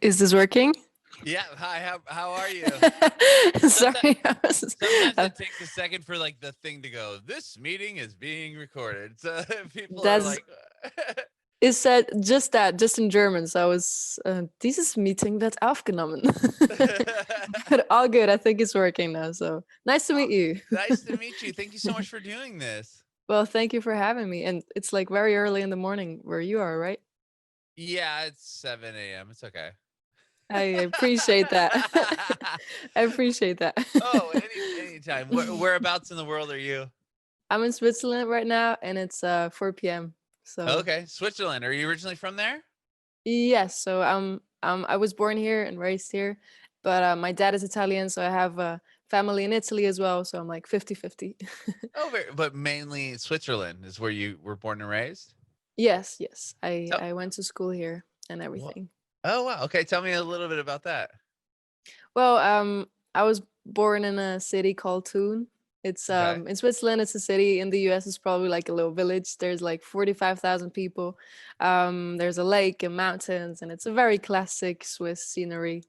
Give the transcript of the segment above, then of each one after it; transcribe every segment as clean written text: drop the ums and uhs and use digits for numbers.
Is this working? Yeah. Hi. How are you? Sometimes, Sorry. sometimes Uh, it takes a second for like the thing to go. This meeting is being recorded. So people are that's like, it said just in German. So I was dieses Meeting wird aufgenommen. But all good. I think it's working now. So nice to meet you. "Nice to meet you. Thank you so much for doing this." Well, thank you for having me. And it's like very early in the morning where you are, right? Yeah, it's 7 a.m. It's okay. I appreciate that. I appreciate that. Oh, anytime. Whereabouts in the world are you? I'm in Switzerland right now, and it's 4 p.m. So Okay, Switzerland. Are you originally from there? yes, so I was born here and raised here, but my dad is Italian, so I have a family in Italy as well, so I'm like 50-50. Oh, but mainly Switzerland is where you were born and raised. Yes, yes. I Tell, I went to school here and what? everything. Oh, wow. Okay, tell me a little bit about that. Well, I was born in a city called Thun. It's Okay. in Switzerland, it's a city. In the US, it's probably like a little village. There's like 45,000 people. There's a lake and mountains, and it's a very classic Swiss scenery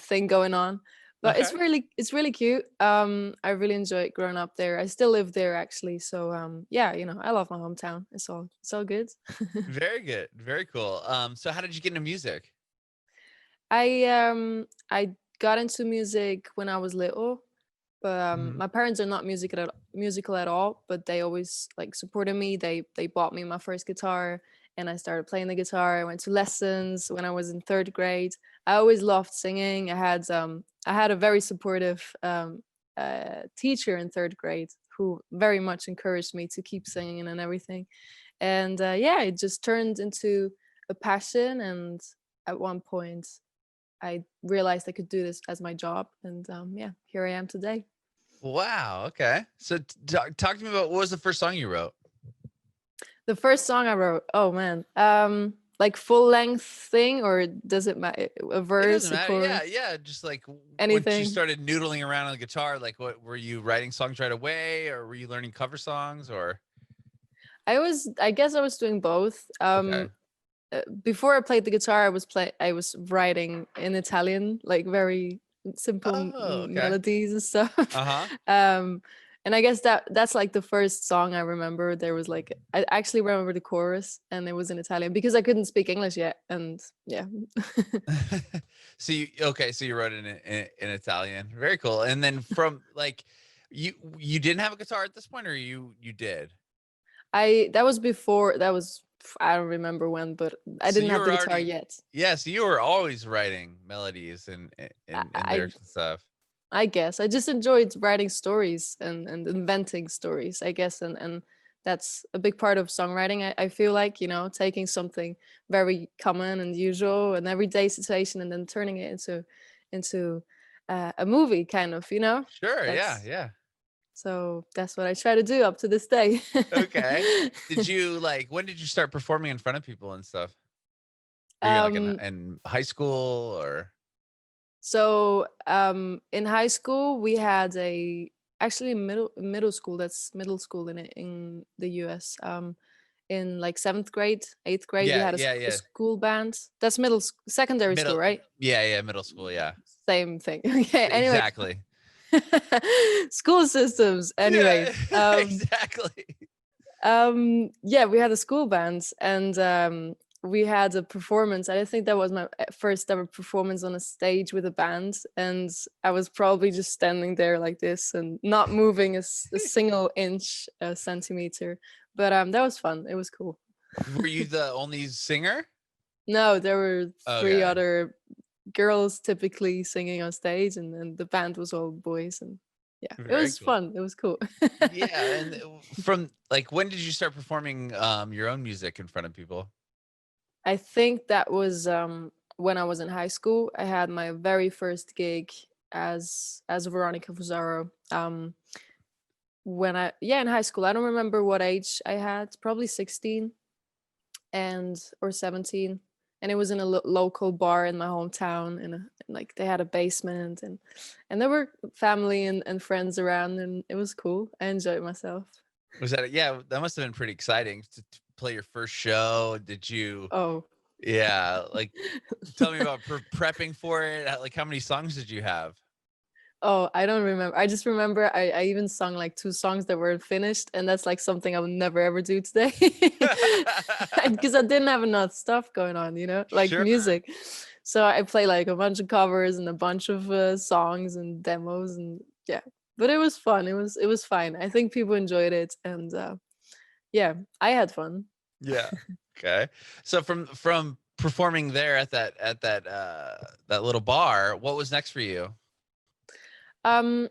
thing going on. But Okay. it's really cute. I really enjoyed growing up there. I still live there actually. So yeah, I love my hometown. It's all good. Very good. Very cool. So how did you get into music? I got into music when I was little, but Mhm. my parents are not musical at all, but they always like supported me. They bought me my first guitar, and I started playing the guitar. I went to lessons when I was in third grade. I always loved singing. I had a very supportive teacher in third grade who very much encouraged me to keep singing and everything. And yeah, it just turned into a passion. And at one point, I realized I could do this as my job, and yeah, here I am today. Wow. Okay. So talk to me about what was the first song you wrote? The first song I wrote, oh man, like full length thing, or does it matter? A It doesn't verse, a matter. Yeah, chorus, yeah. Just like once you anything? started noodling around on the guitar, like what were you writing songs right away, or were you learning cover songs, or I guess I was doing both. okay? Before I played the guitar, I was writing in Italian, like very simple Oh, okay. melodies and stuff. Uh huh. um, and I guess that's like the first song I remember. There was like I actually remember the chorus, and it was in Italian because I couldn't speak English yet. And yeah. So you wrote it in Italian. Very cool. And then from like you didn't have a guitar at this point, or you did. I that was before that was I don't remember when, but I So didn't you have the were guitar already, yet. yeah. So you were always writing melodies I, and I lyrics and stuff. I guess I just enjoyed writing stories and inventing stories, I guess, and that's a big part of songwriting. I feel like, taking something very common and usual and everyday situation and then turning it into a movie, kind of, Sure. Yeah. That's Yeah. so that's what I try to do up to this day. Okay. Did you like when did you start performing in front of people and stuff? Were you like um in high school or So in high school, we had actually middle school. That's middle school in the U.S. In like seventh grade, eighth grade, we yeah, had a, yeah, a yeah. school band. That's secondary school, Middle right? yeah, yeah, middle school, yeah. Same thing. Okay. Anyway, Exactly. school systems. Yeah, Anyways, exactly. yeah, we had a school band, and we had a performance. I think that was my first ever performance on a stage with a band, and I was probably just standing there like this and not moving a single inch, a centimeter. But that was fun. It was cool. Were you the only singer? No, there were three Okay. other girls typically singing on stage, and then the band was all boys, and yeah, it Very was cool. fun. It was cool. Yeah, and from like when did you start performing your own music in front of people? I think that was when I was in high school. I had my very first gig as Veronica Fusaro. When in high school. I don't remember what age I had. Probably 16 and or 17. And it was in a local bar in my hometown, and like they had a basement, and there were family and friends around, and it was cool. I enjoyed myself. Was that yeah, that must have been pretty exciting to play your first show. Did you Oh. Yeah, like tell me about prepping for it. Like how many songs did you have? Oh, I don't remember. I just remember I even sung like two songs that weren't finished, and that's like something I would never ever do today because I didn't have enough stuff going on, like Sure. music. So I play like a bunch of covers and a bunch of songs and demos, and yeah. But it was fun. It was fine. I think people enjoyed it, and yeah, I had fun. Yeah. Okay. So from performing there at that little bar, what was next for you? Um,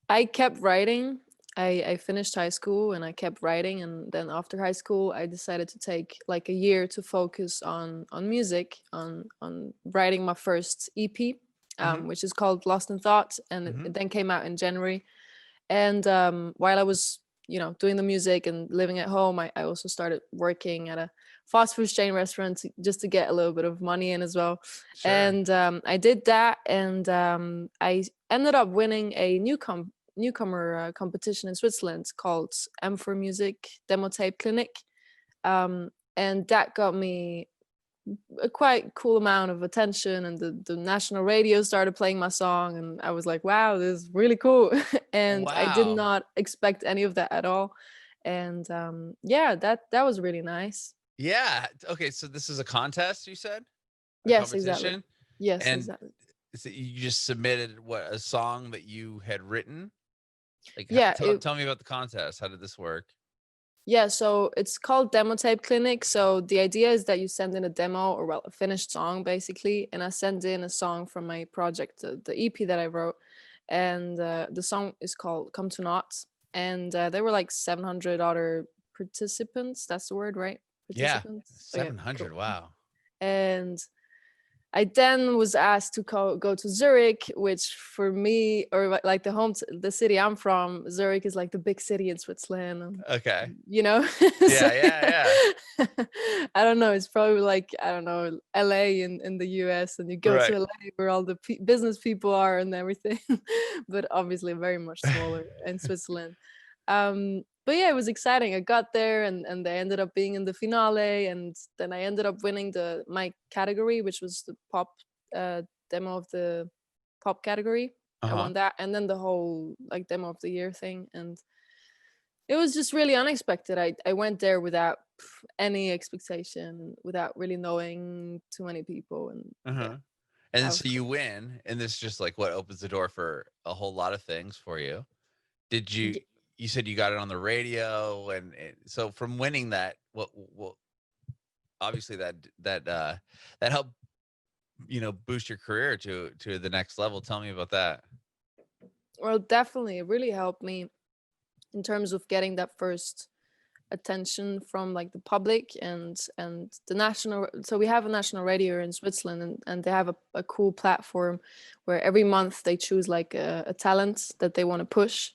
I kept writing. I finished high school and I kept writing, and then after high school I decided to take like a year to focus on music, on writing my first EP, Hmm. which is called Lost in Thought, and it, Hmm. it then came out in January. And while I was, doing the music and living at home, I also started working at a fast food chain restaurant just to get a little bit of money in as well. Sure. And I did that, and I ended up winning a newcomer competition in Switzerland called M4 Music Demo Tape Clinic. And that got me a quite cool amount of attention, and the national radio started playing my song, and I was like, wow, this is really cool. And I did Wow. not expect any of that at all. And yeah, that was really nice. Yeah. Okay. So this is a contest, you said? A Yes, exactly. competition? Yes, And exactly. so you just submitted a song that you had written? Like, Yeah, tell me about the contest. How did this work? yeah, so it's called Demo Tape Clinic. So the idea is that you send in a demo, or well, a finished song basically, and I send in a song from my project, the EP that I wrote, and the song is called Come to Naught. And there were like 700 other participants. That's the word, right? Yeah. Participants. Okay, cool. 700. Wow. And I then was asked to go to Zurich, which for me, or like the city I'm from, Zurich is like the big city in Switzerland, Okay. so Yeah, yeah, yeah. I don't know. It's probably like, I don't know, LA in the US, and you go to Right. LA where all the business people are and everything, but obviously very much smaller in Switzerland. But yeah, it was exciting. I got there, and they ended up being in the finale, and then I ended up winning my category, which was the pop uh, demo of the pop category. I Uh-huh. won that, and then the whole like demo of the year thing, and it was just really unexpected. I went there without any expectation, without really knowing too many people, and yeah, Uh-huh. And then that was so you cool. win, and this just like what opens the door for a whole lot of things for you. Did you said you got it on the radio and so from winning that, what obviously that helped, boost your career to the next level. Tell me about that. Well, definitely, it really helped me in terms of getting that first attention from like the public, and the national. So we have a national radio in Switzerland, and they have a cool platform where every month they choose like a talent that they want to push,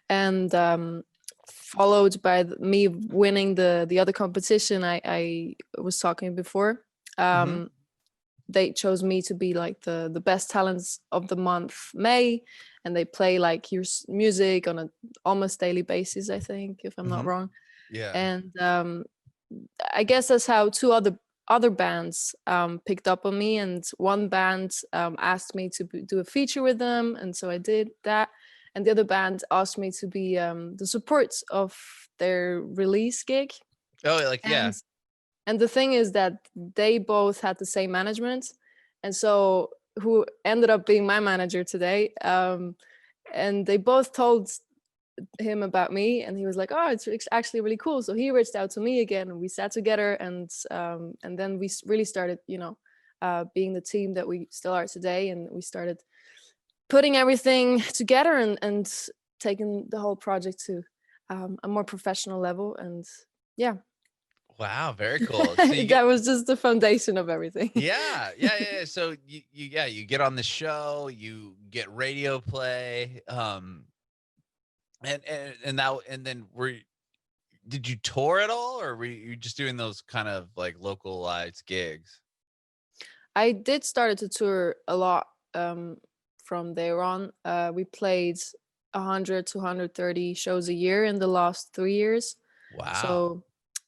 and followed by me winning the other competition I was talking before. Mhm. um they chose me to be like the best talents of the month May, and they play like your music on a almost daily basis, I think, if I'm not Mhm. wrong. Yeah. And I guess that's how two other bands picked up on me, and one band asked me to do a feature with them, and so I did that. And the other band asked me to be the support of their release gig. Oh, like, yeah. And the thing is that they both had the same management, and so who ended up being my manager today. And they both told him about me, and he was like, oh, it's actually really cool. So he reached out to me again, and we sat together, and then we really started, being the team that we still are today, and we started putting everything together, and taking the whole project to a more professional level. And yeah, Wow, very cool. So you that get was just the foundation of everything. yeah, yeah, yeah, yeah. So you get on the show, you get radio play, and then did you tour at all, or were you just doing those kind of like localized gigs? I did started to tour a lot from there on. We played 100 to 130 shows a year in the last 3 years. Wow. So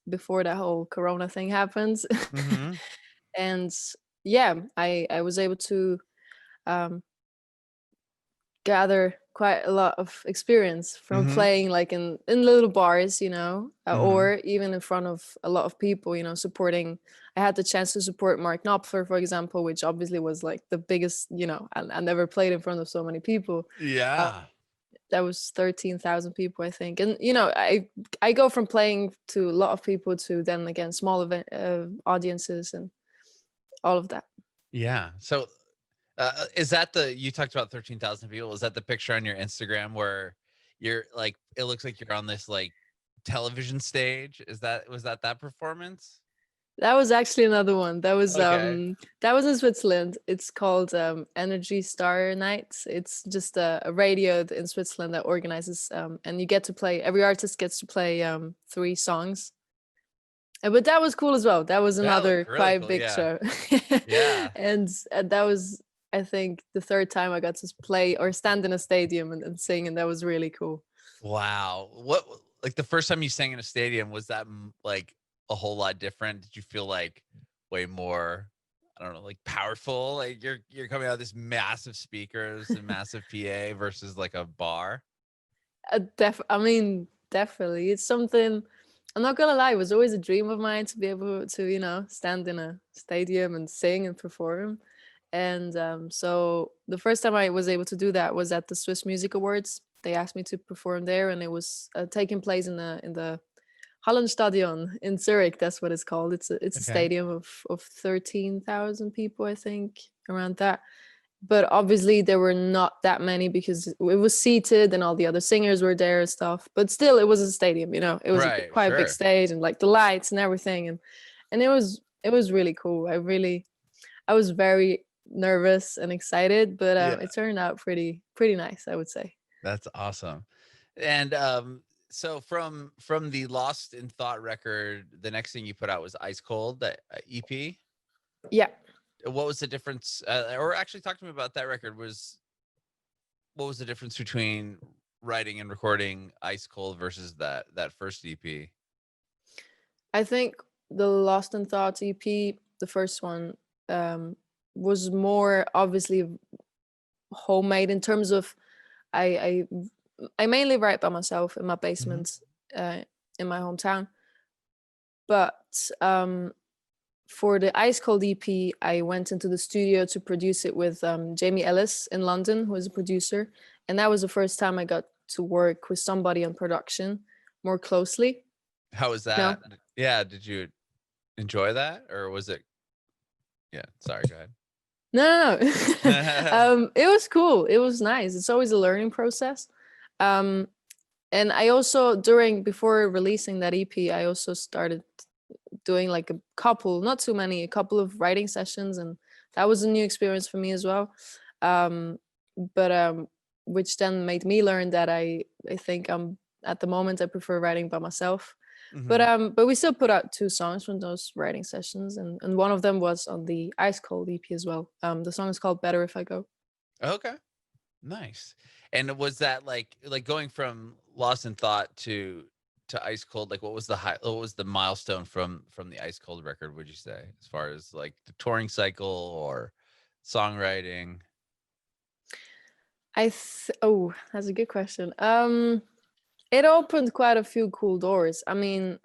before that whole Corona thing happened. Mm-hmm. And yeah, I was able to um, gather quite a lot of experience from Mm-hmm. playing like in little bars, Mm-hmm. or even in front of a lot of people, supporting. I had the chance to support Mark Knopfler, for example, which obviously was like the biggest, I never played in front of so many people. uh, Yeah. that was 13,000 people, I think. And I go from playing to a lot of people to then again small event audiences and all of that. Yeah. So is that you talked about 13,000 people? Is that the picture on your Instagram where you're like, it looks like you're on this like television stage? Was that performance? That was actually another one. Okay. That was in Switzerland. It's called Energy Star Nights. It's just a radio in Switzerland that organizes, and you get to play. Every artist gets to play 3 songs. But that was cool as well. That was That another looked really quite cool. big Yeah. show. Yeah. And that was, I think, the third time I got to play or stand in a stadium and sing, and that was really cool. Wow. What, like the first time you sang in a stadium, was that like a whole lot different? Did you feel like way more, I don't know, like powerful? Like you're coming out of this massive speakers and massive PA versus like a bar? I mean, definitely. It's something, I'm not gonna lie, it was always a dream of mine to be able to, stand in a stadium and sing and perform. And so the first time I was able to do that was at the Swiss Music Awards. They asked me to perform there, and it was taking place in the Hallenstadion in Zurich. That's what it's called. It's a Okay. stadium of 13,000 people, I think, around that. But obviously there were not that many because it was seated and all the other singers were there and stuff. But still, it was a stadium. It was Right. quite a big Sure. stage and like the lights and everything, and it was really cool. I was very nervous and excited, but Yeah. it turned out pretty nice, I would say. That's awesome. And so from the Lost in Thought record, the next thing you put out was Ice Cold, that EP. Yeah. What was the difference? Or actually, talk to me about that record. What was the difference between writing and recording Ice Cold versus that first EP? I think the Lost in Thoughts EP, the first one, um, was more obviously homemade in terms of I I mainly write by myself in my Hmm. basement in my hometown. But for the Ice Cold EP, I went into the studio to produce it with Jamie Ellis in London, who is a producer, and that was the first time I got to work with somebody on production more closely. How was No, that? Yeah, did you enjoy that, or was it? Yeah, sorry, go no, no, no. ahead. It was cool. It was nice. It's always a learning process. Um, and I also before releasing that EP, I also started doing like a couple, not too many, a couple of writing sessions, and that was a new experience for me as well. Um, but which then made me learn that I think at the moment I prefer writing by myself. Hmm. But we still put out 2 songs from those writing sessions, and one of them was on the Ice Cold EP as well. The song is called Better If I Go. Okay. Nice. And was that like going from Lost in Thought to Ice Cold? Like, what was the milestone from the Ice Cold record? Would you say, as far as like the touring cycle or songwriting? Oh, that's a good question. It opened quite a few cool doors. I mean,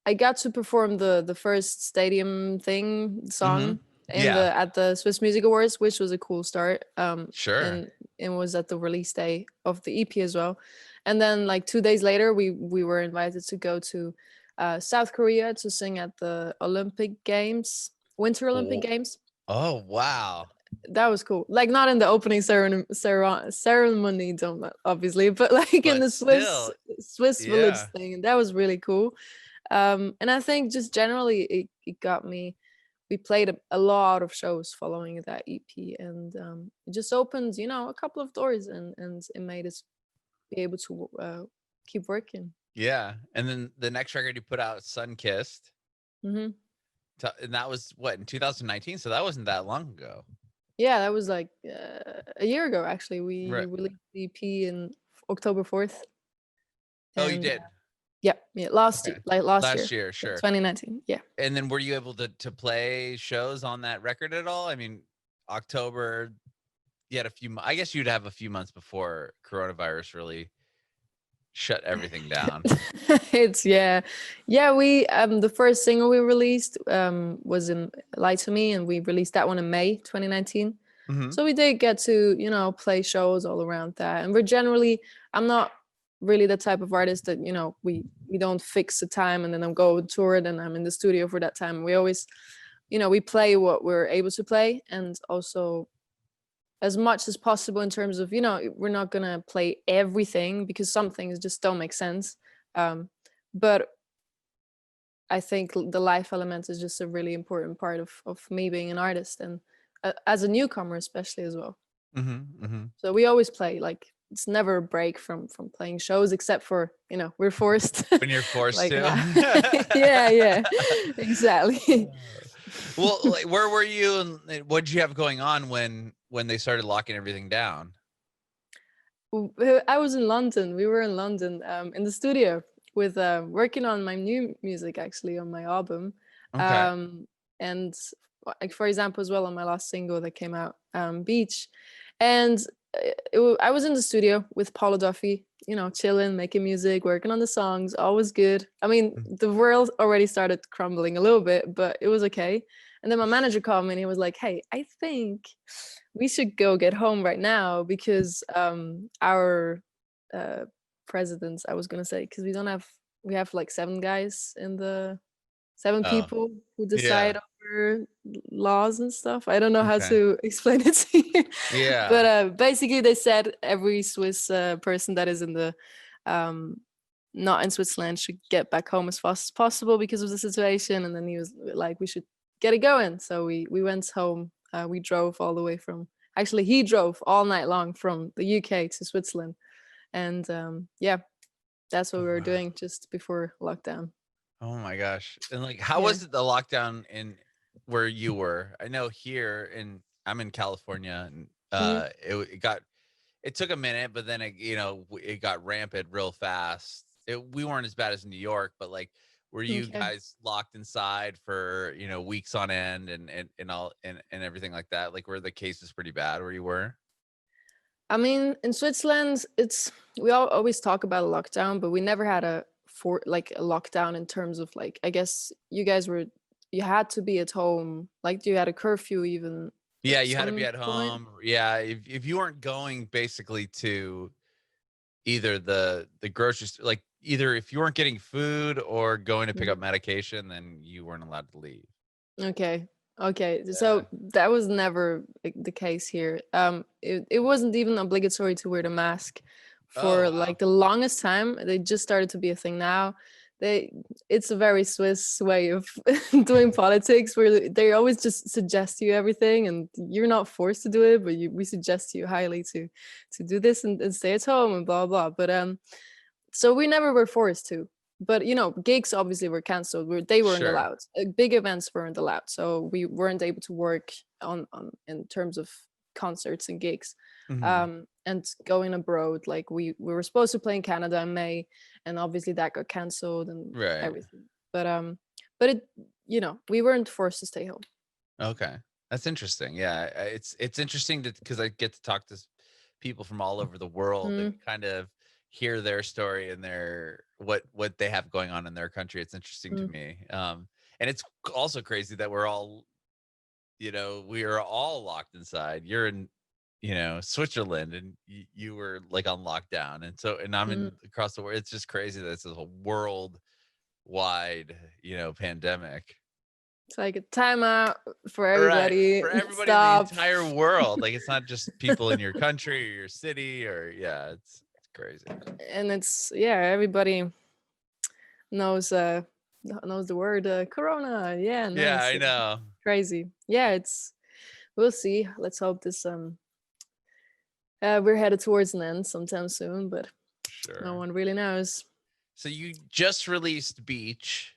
I got to perform the first stadium thing Hmm. song in Yeah. the at the Swiss Music Awards, which was a cool start. Sure. And it was at the release day of the EP as well. And then like 2 days later, we were invited to go to South Korea to sing at the Olympic Games, Winter Olympic Oh, Games. oh wow. That was cool. Like not in the opening ceremony, don't obviously, but like in But the Swiss still, Swiss village yeah. thing. That was really cool. And I think just generally it got me. We played a lot of shows following that EP, and it just opened, a couple of doors, and it made us be able to keep working. Yeah. And then the next record you put out, Sun Kissed, Hmm. and that was what, in 2019. So that wasn't that long ago. Yeah, that was like a year ago. Actually, we Right. released the EP in October 4th, Oh, you and did. Yeah, last year, Okay. like last Last year, year, yeah, sure. 2019. Yeah. And then were you able to play shows on that record at all? I mean, October, you had a few I guess you'd have a few months before coronavirus really shut everything down. It's yeah, we the first single we released was in Lie to Me, and we released that one in May 2019. Mhm. So we did get to, play shows all around that. And we're generally, I'm not really the type of artist that, we don't fix the time and then I'm go on tour and I'm in the studio for that time. We always, we play what we're able to play, and also as much as possible in terms of, we're not gonna play everything because some things just don't make sense. But I think the life element is just a really important part of me being an artist, and as a newcomer especially as well. Mhm. Mhm. So we always play, like it's never a break from playing shows, except for, we're forced When you're forced like to. now. Yeah, exactly. Well, like, where were you and what did you have going on when they started locking everything down? I was in London. We were in London, in the studio with working on my new music, actually, on my album. Okay. And like, for example, as well, on my last single that came out, Beach. And I was in the studio with Paula Duffy, chilling, making music, working on the songs, always good. I mean, Mm. the world already started crumbling a little bit, but it was okay. And then my manager called me and he was like, "Hey, I think we should go get home right now because our uh, presidents, I was gonna say, because we have like seven guys in the seven Oh, people who yeah. decide over laws and stuff. I don't know how Okay. to explain it to you, but Yeah. basically they said every Swiss person that is in the um, not in Switzerland should get back home as fast as possible because of the situation. And then he was like, we should get it going. So we went home. We drove all the way from. Actually, he drove all night long from the UK to Switzerland, and yeah, that's what Oh, we were wow. doing just before lockdown. Oh my gosh. And like, how Yeah. was it the lockdown in where you were? I know here I'm in California and Mhm. it took a minute, but then it got rampant real fast. We weren't as bad as New York, but like, were you Okay. guys locked inside for, weeks on end and all and everything like that? Like, were the cases pretty bad where you were? I mean, in Switzerland, we all always talk about a lockdown, but we never had a lockdown in terms of, like, I guess you had to be at home, like you had a curfew even Yeah, at you had to be some at point. home. Yeah, if you weren't going basically to either the grocery store, like either if you weren't getting food or going to pick Mhm. up medication, then you weren't allowed to leave. Okay. Okay. Yeah. So that was never like the case here. It wasn't even obligatory to wear the mask Oh, for wow. like the longest time. They just started to be a thing now. They It's a very Swiss way of doing politics where they always just suggest you everything and you're not forced to do it, but we suggest you highly to do this and stay at home and blah blah. But so we never were forced to. But gigs obviously were canceled. They weren't Sure. allowed. Big events weren't allowed, so we weren't able to work on in terms of concerts and gigs. Mhm. And going abroad, like we were supposed to play in Canada in May, and obviously that got canceled and Right. everything. But it we weren't forced to stay home. Okay. That's interesting. Yeah, it's interesting to because I get to talk to people from all over the world and Mm, kind of hear their story and their what they have going on in their country. It's interesting to mm, me. And it's also crazy that we are all locked inside. You're in, Switzerland and you were like on lockdown. And I'm mm. in across the world. It's just crazy that it's a worldwide, pandemic. It's like a timeout for Right. everybody. For everybody in the Stop. entire world. Like it's not just people in your country or your city or yeah, it's crazy. And it's, yeah, everybody knows knows the word corona. Yeah, Yeah, nice. I know. Crazy. Yeah, it's we'll see. Let's hope this we're headed towards an end sometime soon, but no Sure. one really knows. So you just released Beach,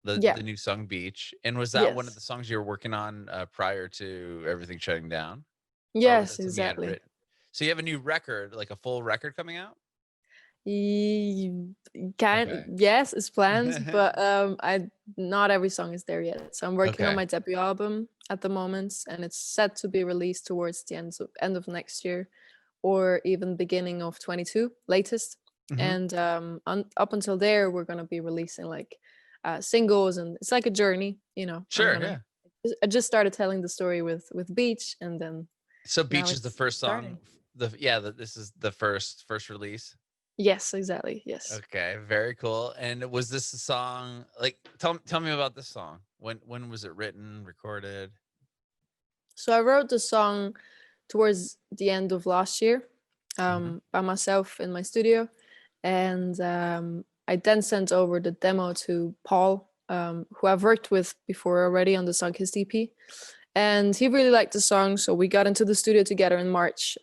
Yeah. the new song Beach. And was that one of Yes. the songs you were working on prior to everything shutting down? Or was Yes, that something you had exactly. written? So you have a new record, like a full record coming out? Ye- Can Okay. yes, it's planned, but I not every song is there yet. So I'm working on Okay. my debut album at the moment, and it's set to be released towards the end of next year, or even beginning of 22 latest. Hmm. And up until there, we're gonna be releasing like singles, and it's like a journey. I'm Sure. gonna. Yeah. I just started telling the story with Beach, and then So now Beach is the it's first song. starting. This is the first release. Yes, exactly. Yes. Okay, very cool. And was this a song like tell me about this song. When was it written, recorded? So I wrote the song towards the end of last year, Hmm. by myself in my studio, and I then sent over the demo to Paul, who I've worked with before already on the song his DP, and he really liked the song. So we got into the studio together in March,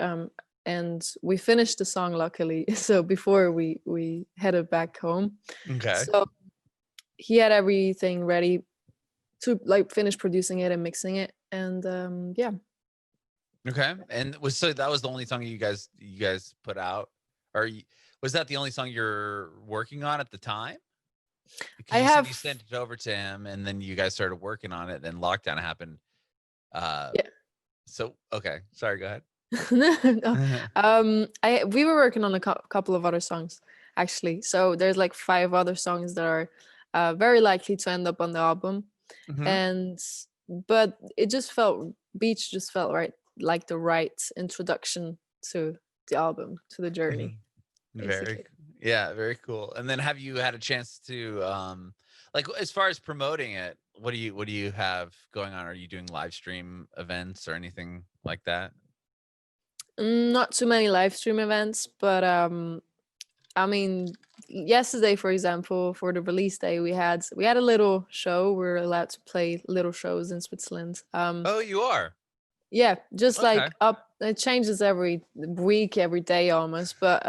and we finished the song luckily. So before we headed back home, Okay. so he had everything ready to like finish producing it and mixing it, and yeah. Okay. And so that was the only song you guys put out? Or was that the only song you're working on at the time? I Because you said you have sent it over to him and then you guys started working on it, then lockdown happened. Uh yeah. so okay. Sorry, go ahead. No. We were working on a couple of other songs actually. So there's like 5 other songs that are very likely to end up on the album, Hmm. and but it just felt Beach just felt right, like the right introduction to the album, to the Hmm. journey, Very, basically. yeah, very cool. And then have you had a chance to like as far as promoting it, what do you have going on? Are you doing live stream events or anything like that? Not too many live stream events, but I mean, yesterday, for example, for the release day, we had a little show. We're allowed to play little shows in Switzerland. Oh, you are. Yeah, just Okay. like up. It changes every week, every day almost. But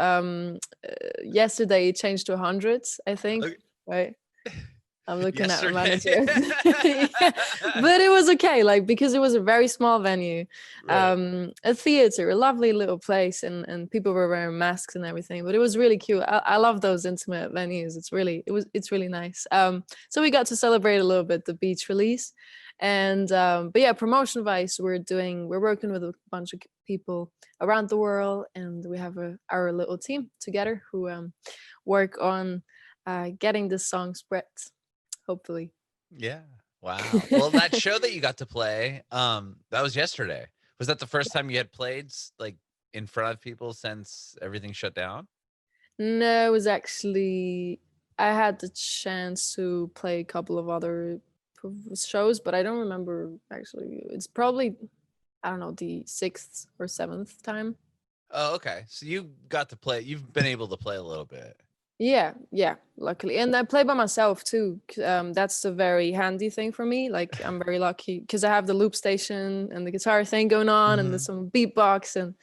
yesterday it changed to 100, I think. Okay. Right. I'm looking at my Yesterday. manager. Yeah. But it was okay, like because it was a very small venue, Right. a theater, a lovely little place, and people were wearing masks and everything. But it was really cute. I love those intimate venues. It's really nice. So we got to celebrate a little bit the Beach release, and but yeah, promotion wise, we're working with a bunch of people around the world, and we have our little team together who work on getting this song spread, hopefully. Yeah. Wow. Well, that show that you got to play, that was yesterday. Was that the first time you had played like in front of people since everything shut down? No, it was actually I had the chance to play a couple of other shows, but I don't remember actually. It's probably I don't know the 6th or 7th time. Oh, okay. So you got to play. You've been able to play a little bit. Yeah, yeah, luckily. And I play by myself too. That's a very handy thing for me. Like I'm very lucky because I have the loop station and the guitar thing going on, and there's Hmm. some beatbox, and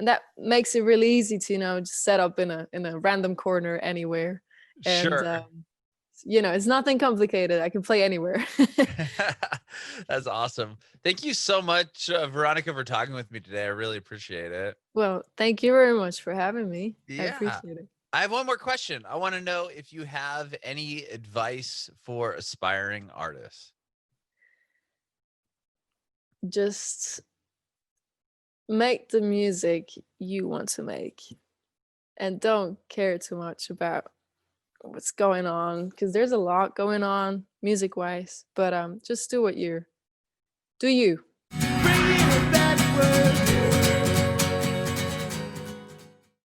that makes it really easy to just set up in a random corner anywhere. And Sure. it's nothing complicated. I can play anywhere. That's awesome. Thank you so much, Veronica, for talking with me today. I really appreciate it. Well, thank you very much for having me. I Yeah. appreciate it. I have one more question. I want to know if you have any advice for aspiring artists. Just make the music you want to make, and don't care too much about what's going on, because there's a lot going on music wise, but just do you